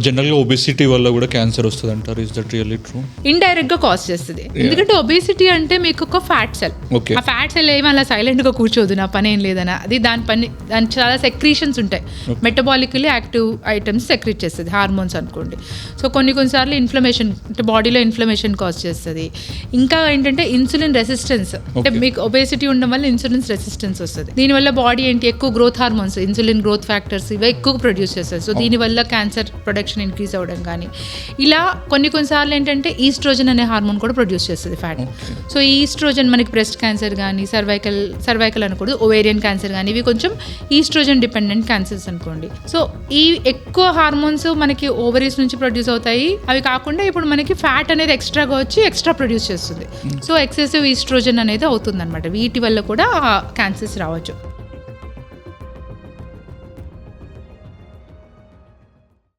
జనరల్గా ఒబేసిటీ వల్ల కూడా క్యాన్సర్ వస్తుంది అంటారు. Is that really true? Indirect గా కాజ్ చేస్తుంది. ఎందుకంటే ఒబేసిటీ అంటే మీకు ఒక ఫ్యాట్ సెల్. ఆ ఫ్యాట్ సెల్ ఏమో అలా సైలెంట్ గా కూర్చోదు, నా పని ఏం లేదనా, అది దాని చాలా సెక్రీషన్స్ ఉంటాయి. మెటబాలికలీ యాక్టివ్ ఐటమ్స్ సెక్రీట్ చేస్తుంది, హార్మోన్స్ అనుకోండి. సో కొన్నిసార్లు ఇన్ఫ్లమేషన్ అంటే బాడీలో ఇన్ఫ్లమేషన్ కాజ్ చేస్తుంది. ఇంకా ఏంటంటే ఇన్సులిన్ రెసిస్టెన్స్, అంటే మీకు ఒబేసిటీ ఉండడం వల్ల ఇన్సులిన్ రెసిస్టెన్స్ వస్తుంది. దీనివల్ల బాడీ ఏంటి ఎక్కువ growth hormones, insulin growth factors ఇవి ఎక్కువ ప్రొడ్యూస్ చేస్తుంది. సో దీనివల్ల క్యాన్సర్ ప్రొడక్షన్ ఇంక్రీజ్ అవ్వడం కానీ, ఇలా కొన్నిసార్లు ఏంటంటే ఈస్ట్రోజన్ అనే హార్మోన్ కూడా ప్రొడ్యూస్ చేస్తుంది ఫ్యాట్. సో ఈ ఈస్ట్రోజన్ మనకి బ్రెస్ట్ క్యాన్సర్ కానీ, సర్వైకల్ అనకూడదు, ఓవేరియన్ క్యాన్సర్ కానీ, ఇవి కొంచెం ఈస్ట్రోజన్ డిపెండెంట్ క్యాన్సర్స్ అనుకోండి. సో ఈ ఎక్కువ హార్మోన్స్ మనకి ఓవరీస్ నుంచి ప్రొడ్యూస్ అవుతాయి. అవి కాకుండా ఇప్పుడు మనకి ఫ్యాట్ అనేది ఎక్స్ట్రాగా వచ్చి ఎక్స్ట్రా ప్రొడ్యూస్ చేస్తుంది. సో ఎక్సెసివ్ ఈస్ట్రోజన్ అనేది అవుతుంది అనమాట. వీటి వల్ల కూడా క్యాన్సర్స్ రావచ్చు.